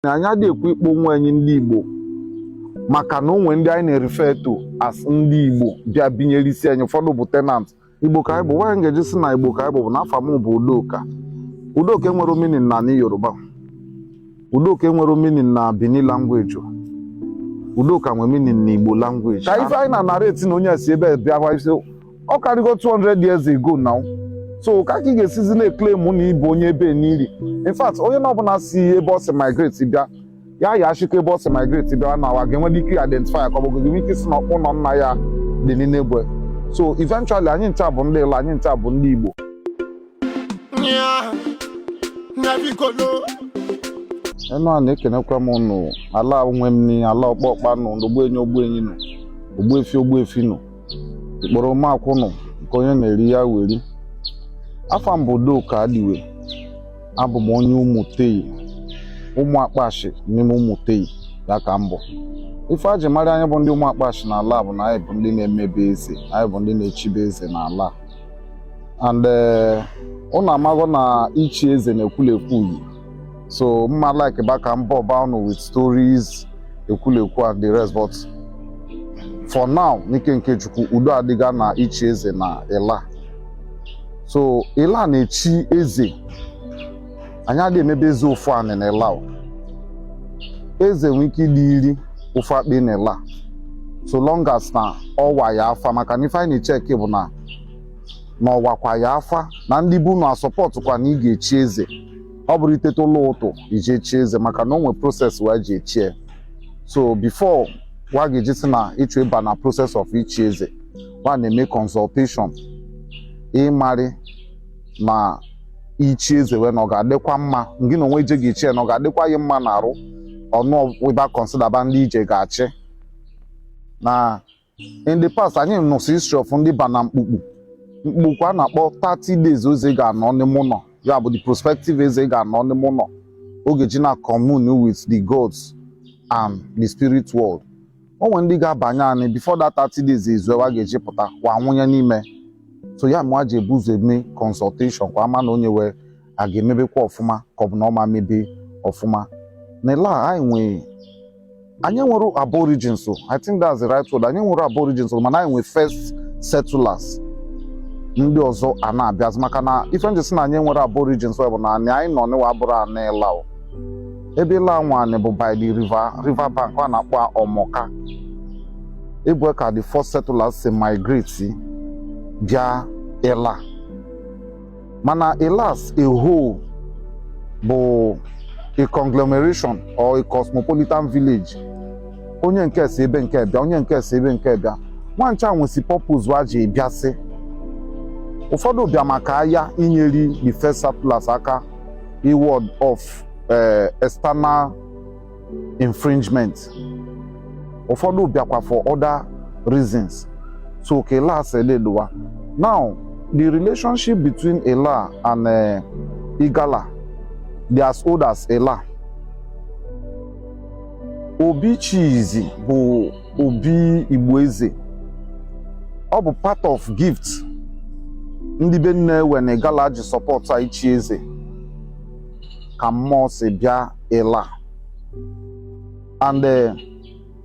Anya dị ekwu ikpo nwa anyị ndị Igbo maka na onwe ndị anyị na-refer to as ndị Igbo bịa binyere isi anyị, ụfọdụ bụ tenant. Igbo ka anyị bụ, nwaanyị ga-eji sị na Igbo ka anyị bụ n'afọ m bụ Udoka. Udoka enwere meaning na Yoruba, Udoka enwere meaning na Benin language, Udoka nwere meaning na Igbo language. Ka ife anyị na-narrate na onye si ebe bịa ọ karịgo 200 years ago now. So ka ị ga-esizi na-eclaim na ịbụ onye ebe n'iri. In fact, onye ọbụla si ebe ọ si migrate bịa ya achịkọ ebe ọ si migrate bịa na awa ga-enwe ike identify ka ọ bụ gị ike si na ụlọ nna ya dị n'Enugwu. So eventually anyị ncha bụ ndị Igbo, anyị ncha bụ ndị Igbo. Enu a na-ekenekwa m unu, ala onwe m ni, ala ọkpọkpa nụ, ogbenye nụ, ogbuefi nụ, ikpọrọ makwụ nụ, nke onye na-eri ya weri. Afọ m bụ Udoka Adiwe, abụ m onye Ụmụtei, ụmụ akpashi n'ime Ụmụtei ya ka m bụ. Ife aji mara anyị bụ ndị ụmụ akpashi n'ala bụ na anyị bụ ndị na-emebe eze, anyị bụ ndị na-echibe eze n'ala. And ụnụ amago na ichi eze na-ekwulekwu uyi. So mma like baka mbọ ọba ụnụ with stories, ekwulekwu and the rest, but for now n'ike nke Chukwu udo adịga na ichi eze na ịla. So ịla na-echi eze, anyị adịghị emebe eze ofu anị na ịla. Eze nwere ike ịdị iri ofu akpị na ịla, so long as na ọwa ya afa, maka na ife anyị na-echeki bụ na ọwakwa ya afa na ndị bụ na asọpọtụ kwa na ị ga-echi eze. Ọ bụrụ itete ụlọ ụtụ iji echi eze, maka na o nwere process wee ji echie. So before wa ga-eji si na ịchọ ịba na process of ichi eze, wa na-eme consultation ịmarị ma ichi eze wee na ọ ga-adịkwa mma, ngị na onwe ije ga-echi ya na ọ ga-adịkwa ya mma na arụ ọnụ weba consider ba ndị ije ga-achị. Na in the past anyị nụsị history of ndị ba na mkpukpu a na-akpọ 30 days oze ga-anọ n'ime ụlọ, ya bụ the prospective eze ga-anọ n'ime ụlọ, oge ji na commune with the gods and the spirit world. O nwere ndị ga-abanye anyị before that 30 days ezue wa ga-eji pụta wa nwụnye n'ime. So ya mụa ji ebu ụzọ eme consultation kwa ama na onye wee a ga-emebekwa ọfụma ka ọ bụ na ọ ma mebe ọfụma. N'ịla anyị nwere aborigines, so I think that's the right word. Anyị nwere aborigines, mana anyị nwere first settlers ndị ọzọ a na-abịazi, maka na ife nji si na anyị nwere aborigines bụ na anyị nọ n'ịwa abụrụ anị ịla. Ebe ịla nwa anyị bụ by the river bank a na-akpọ Ọmọka. Ebe ka the first settlers si migrate bịa ịla. Mana ịla as a whole bụ a conglomeration or a cosmopolitan village. Onye nke si ebe nke bịa, onye nke si ebe nke bịa. Nwancha nwesi purpose waji bịasị. Ụfọdụ bịa maka ya inyeri the first settlers aka ward of external infringement. Ụfọdụ bịakwa for other reasons. So Ela Seledowa. Now the relationship between Ela and Igala, they are as old as Ela. Obi Chizi bụ Obi Igbo eze. Ọ bụ part of gift ndị be nne when Igala ji support ichi eze ka mmụọ si bịa Ela. And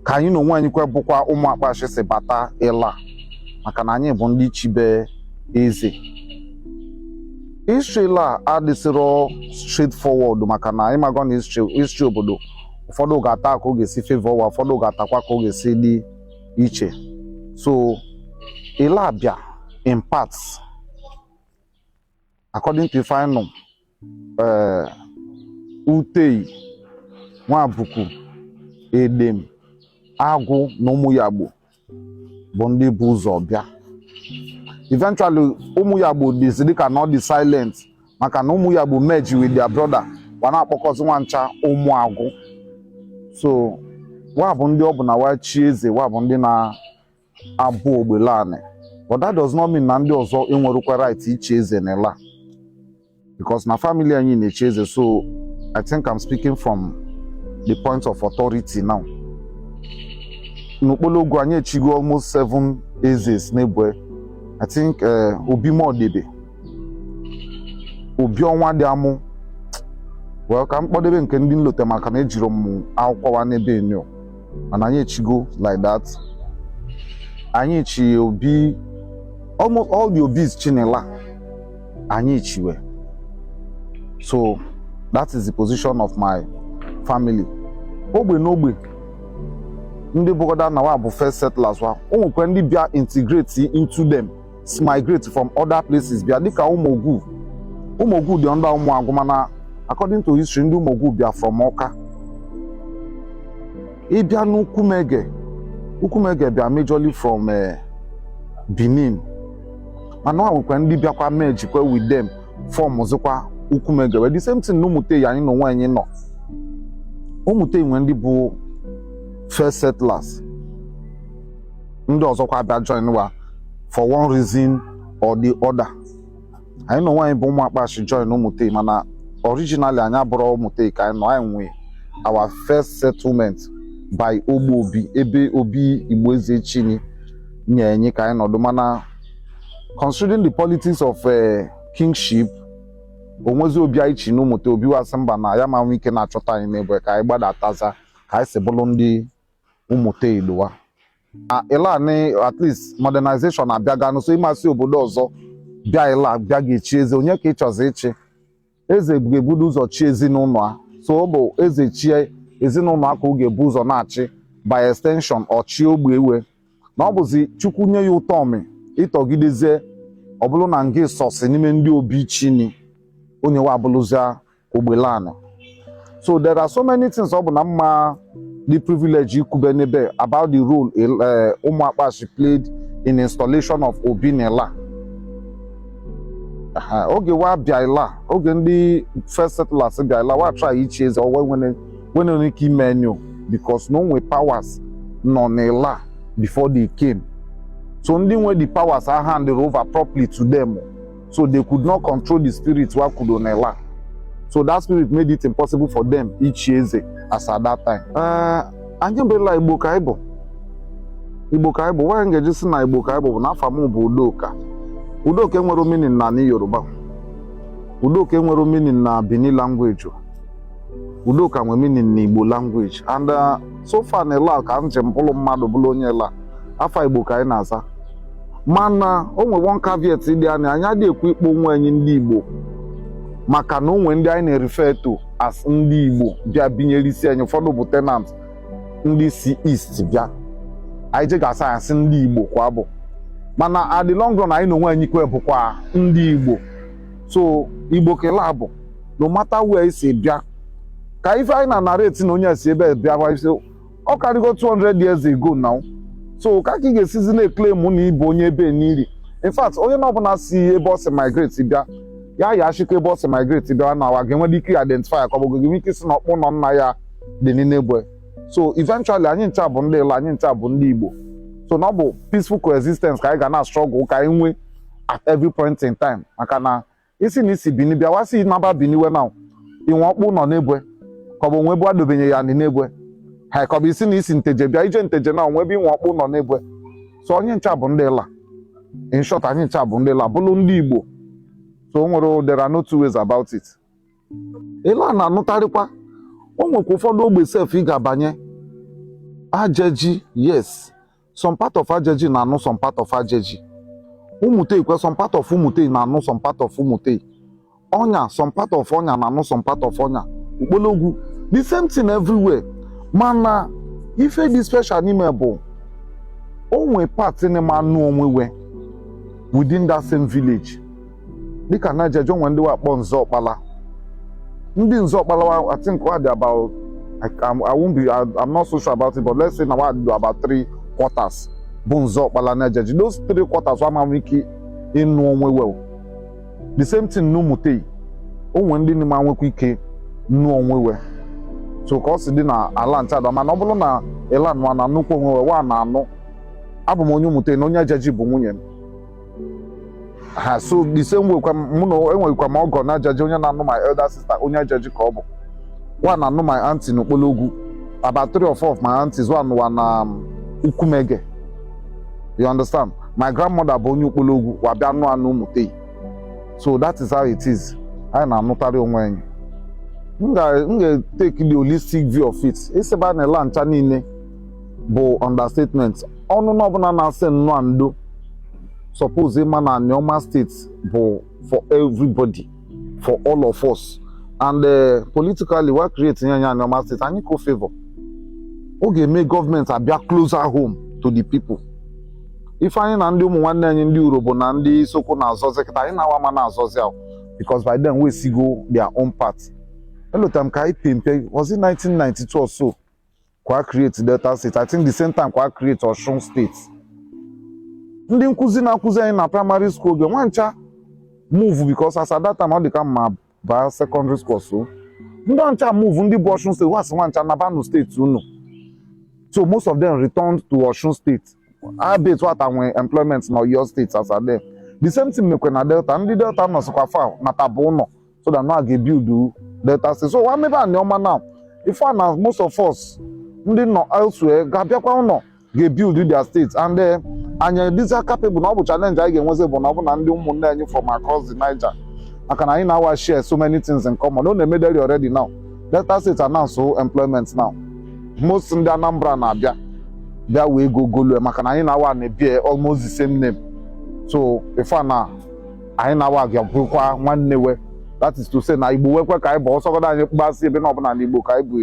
ka anyị na onwe anyị kwe bụkwa ụmụ akpashi si bata Ela, maka na anyị bụ ndị chibe eze. History la adịsịrọ straightforward, maka na anyị mago na history obodo ụfọdụ ga-ata ka ọ ga-esi favor wa, ụfọdụ ga-atakwa ka ọ ga-esi dị iche. So Ela bịa in parts according to final Utei, Nwabuku, Edem, Agụ na Ụmụyagbo bụ ndị bụ ụzọ bịa. Eventually Ụmụyagbo dịzị ka not the silent, maka na Ụmụyagbo merge with their brother wa na-akpọkọzi nwancha Ụmụagụ. So wa bụ ndị ọ bụ na wa chi eze, wa bụ ndị na-abụ ogbelani. But that does not mean na ndị ọzọ enwerukwa right ichi eze n'Ela, because na family anyị na-echi eze. So I think I'm speaking from the point of authority now. N'okpologwu anyị echigo almost 7 ezes n'Ebue. I think Obi Modebe, Obi Onwa dị amụ well ka m kpọdebe nke ndị nlote maka na ejiri m akwụkwọ wa n'ebe enyo mana anyị echigo like that. Anyị chi obi almost all the obis chinela anyị chiwe. So that is the position of my family. Ogbe n'ogbe ndị bogoda na wa bụ first settlers wa ụmụkwe ndị bịa integrate into them, migrate from other places bịa dịka ụmụogwu dị under ụmụagwụ mana according to history ndị ụmụogwu bịa from Ọka. Ịbịa n'Ukwumege bịa majorly from Benin mana ụmụkwe ndị bịakwa mergekwe with them form ọzọkwa Ukwumege wee the same thing na Ụmụtei anyị n'onwe anyị nọ. Ụmụtei nwe ndị bụ first settlers ndị ọzọkwa bịa join wa for one reason or the other. Anyị n'onwe anyị bụ ụmụ akpashi join Ụmụtei mana originally anyị abụrụ Ụmụtei ka anyị nọ. Anyị nwe our first settlement by Ogbo Obi ebe Obi Igbo Eze Chini nye anyị ka anyị nọdụ mana considering the politics of kingship onwezi obi anyị chi n'Ụmụtei obi wasị mba na ya ma nwe ike na-achọta anyị n'ebe ka anyị gbadataza ka anyị si bụrụ ndị Ụmụtei Ilowa. Ilani at least modernization abịaga nso ịmasị obodo ọzọ bịa ila bịa ga-echi eze onye ka ị chọzi ịchị eze ga-ebudo ụzọ chi ezinụlọ a so ọ bụ eze chie ezinụlọ aka ọ ga-ebu ụzọ na-achị by extension ọchị ogbe ewe na ọ bụzi Chukwu nye ya ụtọ ọmị ịtọgidezie ọ bụrụ na nga sọsị n'ime ndị obi chini onye wa abụrụzia ogbelanị. So there are so many things ọ bụ na mma the privilege ikwube n'ebe about the role ụmụ akpashi played in installation of Obi n'Ila. Oge wa bịa Ila oge ndị first settlers bịa Ila wa try ichi eze when ike ime enyo because no nwe powers nọ n'Ila before they came. So ndị nwe the powers are handed over properly to them so they could not control the spirit wa kudo n'Ila. So that spirit made it impossible for them ichi eze as at that time. Anyị bụla Igbo ka Igbo nwaanyị ga-eji si na Igbo ka Igbo bụ n'afọ m bụ Udoka. Udoka enwere meaning na Yoruba. Udoka enwere meaning na Benin language. Udoka nwere meaning na Igbo language. And so far na Ila ka njem bụrụ mmadụ bụrụ onye Ila afọ Igbo ka anyị na-aza mana o nwere one caveat dị anya anyị adịghị ekwu ikpo onwe anyị ndị Igbo maka na onwe ndị anyị na-refer to as ndị Igbo bịa binyere isi anyị ụfọdụ bụ tenant ndị si East bịa anyị je ga-asa asị ndị Igbo kwa bụ mana at the long run anyị na onwe anyị kwe bụkwa ndị Igbo. So Igbo ka Ila bụ no matter where isi bịa ka ife anyị na-narrate na onye si ebe bịa ọ karịgo 200 years ago now. So ka ị ga-esizi na-eclaim na ịbụ onye ebe n'iri. In fact onye na ọbụla si ebe ọ si migrate bịa ya achịkwa ebe ọ si migrate bịa na awa ga-enwere ike identify ka ọ bụ ga-enwe ike isi na ọkpụ nọ nna ya dị n'Inebwe. So eventually anyị ncha bụ ndị Ila anyị ncha bụ ndị Igbo. So na ọ bụ peaceful coexistence ka anyị ga na struggle ka anyị nwee at every point in time maka na isi na isi Bini bịa wasi naba Bini we now inwe ọkpụ nọ n'Ebwe ka ọ bụ onwe bụ adobenye ya n'Inebwe ha ka ọ bụ isi na isi Nteje bịa ije Nteje na onwe bụ inwe ọkpụ nọ n'Ebwe. So onye ncha bụ ndị Ila. In short anyị ncha bụ ndị Ila bụrụ ndị Igbo. So there are no two ways about it. Ila na-anụtarịkwa o nwekwa ụfọdụ ogbe sef ị ga-abanye Ajeji, yes, some part of Ajeji na-anụ some part of Ajeji. Ụmụtei kwe some part of Ụmụtei na-anụ some part of Ụmụtei. Ọnya some part of Ọnya na-anụ some part of Ọnya. Ukpologwu the same thing everywhere. Mana ife dị special n'ime bụ o nwe part na-eme anụ onwewe within that same village. Dịka na Ajeji onwe ndị wakpọ Nzọkpala. Ndị Nzọkpala I think what about I'm not so sure about it, but let's say now I do about 3 quarters. Nzọkpala na Ajeji. Those 3 quarters wa ma wiki in no well. The same thing n'Ụmụtei. Onwe ndị n'ime nwekwa ike nnu onwewe. So ka ọ si dị na ala ncha mana ọ bụrụ na Ila nwa na nnukwu onwewe wa na anụ abụ m onye Ụmụtei na onye Ajeji bụ nwunye m. So the same way mụ na enwekwa m ọgọ na Ajeji onye na-anụ my elder sister onye Ajeji ka ọ bụ. One na-anụ my auntie n'Okpologwu. About 3 or 4 of my aunties one na Ukwumege. You understand? My grandmother bụ onye Okpologwu wa bịa anụ Ụmụtei. So that is how it is. Anyị na-anụtarị onwe anyị. m ga-take the holistic view of it. Isi ebe a na-ele ncha niile bụ understatement. Ọnụ n'ọbụla na-asị nnọọ ndo suppose ịma na Nneoma State bụ for everybody, for all of us. And politically, we're creating Nneoma State. Anyị ko favor. Ọ ga-eme gọọmenti abịa closer home to the people. If anyị na ndị ụmụ nwanne anyị ndị Urobo na ndị Soko na-azọzi kịta, anyị na-awa ma na-azọzi ahụ, because by then we see go their own part. Hello, time ka anyị pempe, was it 1992 or so? Kwa create Delta State. I think the same time kwa create Osun State. Ndị nkuzi na-akụzi anyị na primary school oge nwancha move, because as at that time ọ dị ka ma ba secondary school so. Ndị ncha move ndị bụ Osun State, wasị nwancha na Banu State unu. So most of them returned to Osun State. I bet what I employment in your states as at then. The same thing mekwe na Delta. Ndị Delta nọ sịkwa fa na tabo nọ, so that now I get build Delta State. So what maybe Nneoma now? If one na most of us ndị nọ elsewhere ga-abịakwa ụnọ ga-build their states, and anyị these are capable. Na ọ bụ challenge anyị ga-enwezi bụ na ọ bụ na ndị ụmụnne anyị from across the Niger, maka na anyị na-awa share so many things in common. Ọ na-emederi already now. Delta State announce employment now. Most ndị Anambra na-abịa bịa wee golu maka na anyị na-awa na-ebie almost the same name. So ife na anyị na-awa ga-abụkwa nwanne we, that is to say na Igbo wekwe ka anyị bụ ọsọgodo anyị kpasị ebe na ọbụla na Igbo ka anyị bụ